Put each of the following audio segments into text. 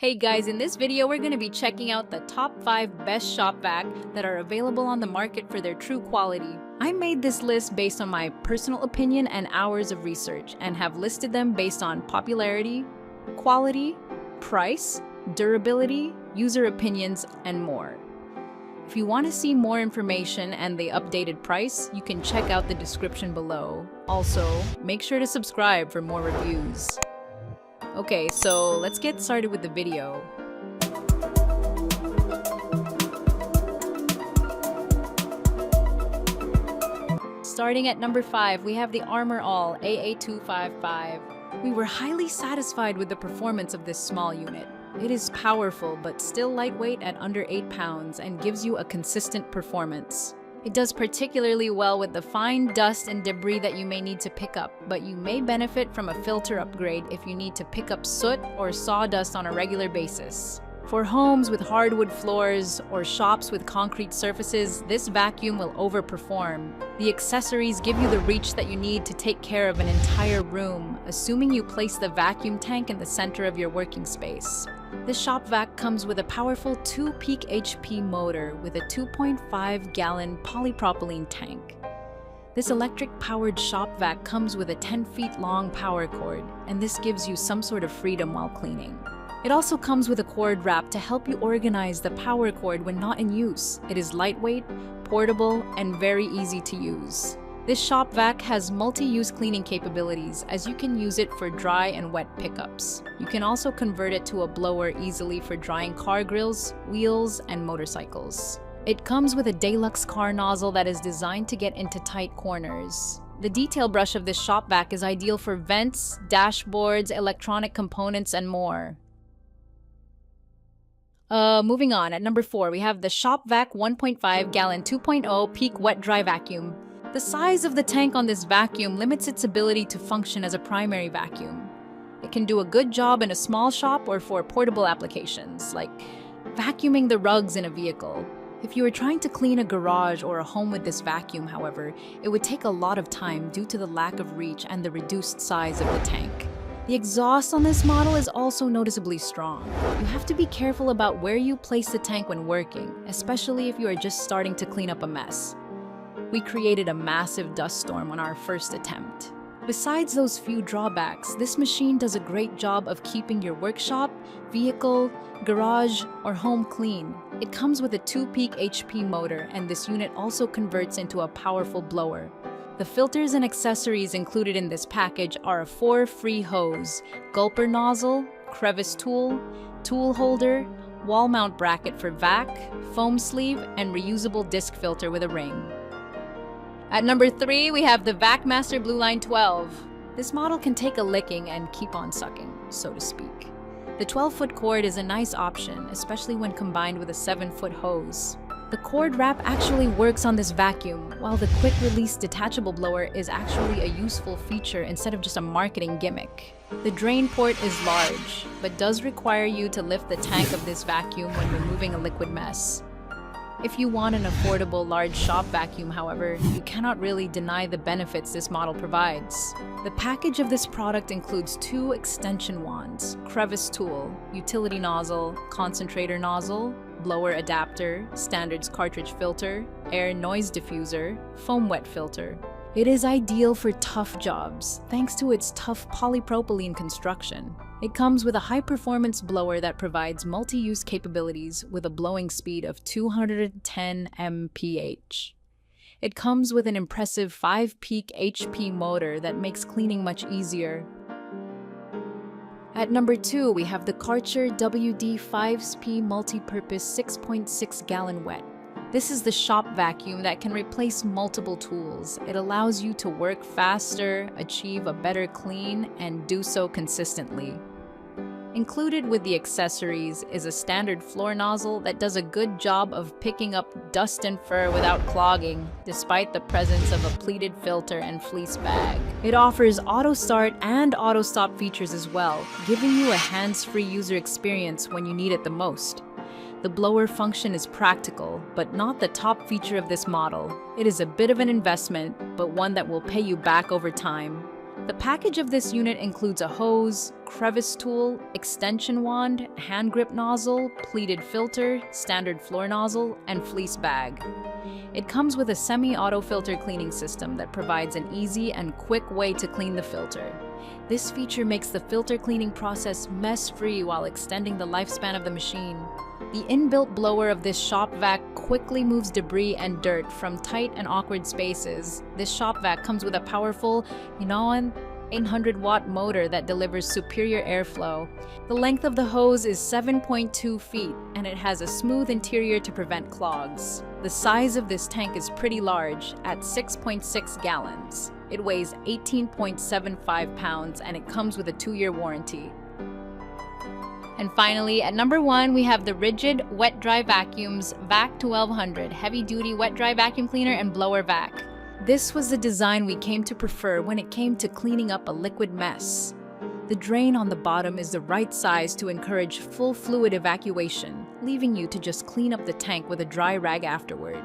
Hey guys, in this video we're going to be checking out the top 5 best Shop Vac that are available on the market for their true quality. I made this list based on my personal opinion and hours of research and have listed them based on popularity, quality, price, durability, user opinions, and more. If you want to see more information and the updated price, you can check out the description below. Also, make sure to subscribe for more reviews. Okay, so let's get started with the video. Starting at number 5, we have the Armor All AA255. We were highly satisfied with the performance of this small unit. It is powerful but still lightweight at under 8 pounds and gives you a consistent performance. It does particularly well with the fine dust and debris that you may need to pick up, but you may benefit from a filter upgrade if you need to pick up soot or sawdust on a regular basis. For homes with hardwood floors or shops with concrete surfaces, this vacuum will overperform. The accessories give you the reach that you need to take care of an entire room, assuming you place the vacuum tank in the center of your working space. This Shop Vac comes with a powerful 2-peak HP motor with a 2.5-gallon polypropylene tank. This electric-powered Shop Vac comes with a 10 feet long power cord, and this gives you some sort of freedom while cleaning. It also comes with a cord wrap to help you organize the power cord when not in use. It is lightweight, portable, and very easy to use. This Shop Vac has multi-use cleaning capabilities, as you can use it for dry and wet pickups. You can also convert it to a blower easily for drying car grills, wheels, and motorcycles. It comes with a deluxe car nozzle that is designed to get into tight corners. The detail brush of this Shop Vac is ideal for vents, dashboards, electronic components, and more. Moving on, at number 4, we have the Shop Vac 1.5-gallon 2.0 peak wet-dry vacuum. The size of the tank on this vacuum limits its ability to function as a primary vacuum. It can do a good job in a small shop or for portable applications, like vacuuming the rugs in a vehicle. If you are trying to clean a garage or a home with this vacuum, however, it would take a lot of time due to the lack of reach and the reduced size of the tank. The exhaust on this model is also noticeably strong. You have to be careful about where you place the tank when working, especially if you are just starting to clean up a mess. We created a massive dust storm on our first attempt. Besides those few drawbacks, this machine does a great job of keeping your workshop, vehicle, garage, or home clean. It comes with a 2-peak HP motor, and this unit also converts into a powerful blower. The filters and accessories included in this package are a 4-free hose, gulper nozzle, crevice tool, tool holder, wall mount bracket for vac, foam sleeve, and reusable disc filter with a ring. At number 3, we have the Vacmaster Blue Line 12. This model can take a licking and keep on sucking, so to speak. The 12-foot cord is a nice option, especially when combined with a 7-foot hose. The cord wrap actually works on this vacuum, while the quick-release detachable blower is actually a useful feature instead of just a marketing gimmick. The drain port is large, but does require you to lift the tank of this vacuum when removing a liquid mess. If you want an affordable large shop vacuum, however, you cannot really deny the benefits this model provides. The package of this product includes 2 extension wands, crevice tool, utility nozzle, concentrator nozzle, blower adapter, standards cartridge filter, air noise diffuser, foam wet filter. It is ideal for tough jobs, thanks to its tough polypropylene construction. It comes with a high-performance blower that provides multi-use capabilities with a blowing speed of 210 mph. It comes with an impressive 5-peak HP motor that makes cleaning much easier. At number 2, we have the Karcher WD 5SP Multi-Purpose 6.6-gallon wet. This is the shop vacuum that can replace multiple tools. It allows you to work faster, achieve a better clean, and do so consistently. Included with the accessories is a standard floor nozzle that does a good job of picking up dust and fur without clogging, despite the presence of a pleated filter and fleece bag. It offers auto start and auto stop features as well, giving you a hands-free user experience when you need it the most. The blower function is practical, but not the top feature of this model. It is a bit of an investment, but one that will pay you back over time. The package of this unit includes a hose, crevice tool, extension wand, hand grip nozzle, pleated filter, standard floor nozzle, and fleece bag. It comes with a semi-auto filter cleaning system that provides an easy and quick way to clean the filter. This feature makes the filter cleaning process mess-free while extending the lifespan of the machine. The inbuilt blower of this Shop Vac quickly moves debris and dirt from tight and awkward spaces. This Shop Vac comes with a powerful, 800-watt motor that delivers superior airflow. The length of the hose is 7.2 feet, and it has a smooth interior to prevent clogs. The size of this tank is pretty large, at 6.6 gallons. It weighs 18.75 pounds, and it comes with a 2-year warranty. And finally, at number 1, we have the RIDGID Wet Dry Vacuums Vac 1200 Heavy Duty Wet Dry Vacuum Cleaner and Blower Vac. This was the design we came to prefer when it came to cleaning up a liquid mess. The drain on the bottom is the right size to encourage full fluid evacuation, leaving you to just clean up the tank with a dry rag afterward.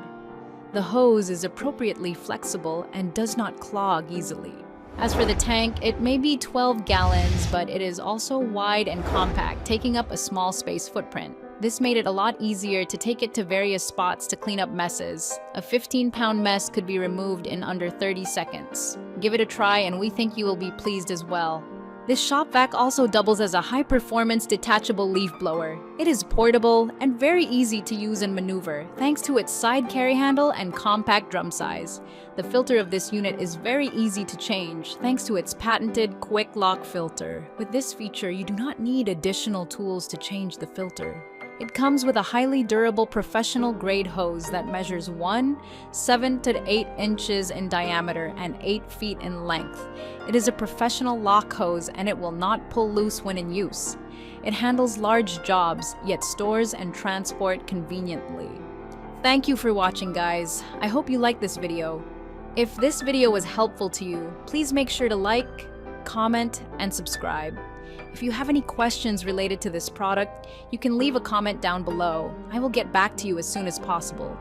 The hose is appropriately flexible and does not clog easily. As for the tank, it may be 12 gallons, but it is also wide and compact, taking up a small space footprint. This made it a lot easier to take it to various spots to clean up messes. A 15-pound mess could be removed in under 30 seconds. Give it a try and we think you will be pleased as well. This Shop Vac also doubles as a high-performance detachable leaf blower. It is portable and very easy to use and maneuver, thanks to its side carry handle and compact drum size. The filter of this unit is very easy to change, thanks to its patented quick lock filter. With this feature, you do not need additional tools to change the filter. It comes with a highly durable professional-grade hose that measures 7 to 8 inches in diameter and 8 feet in length. It is a professional lock hose and it will not pull loose when in use. It handles large jobs, yet stores and transport conveniently. Thank you for watching, guys. I hope you liked this video. If this video was helpful to you, please make sure to like, comment, and subscribe. If you have any questions related to this product, you can leave a comment down below. I will get back to you as soon as possible.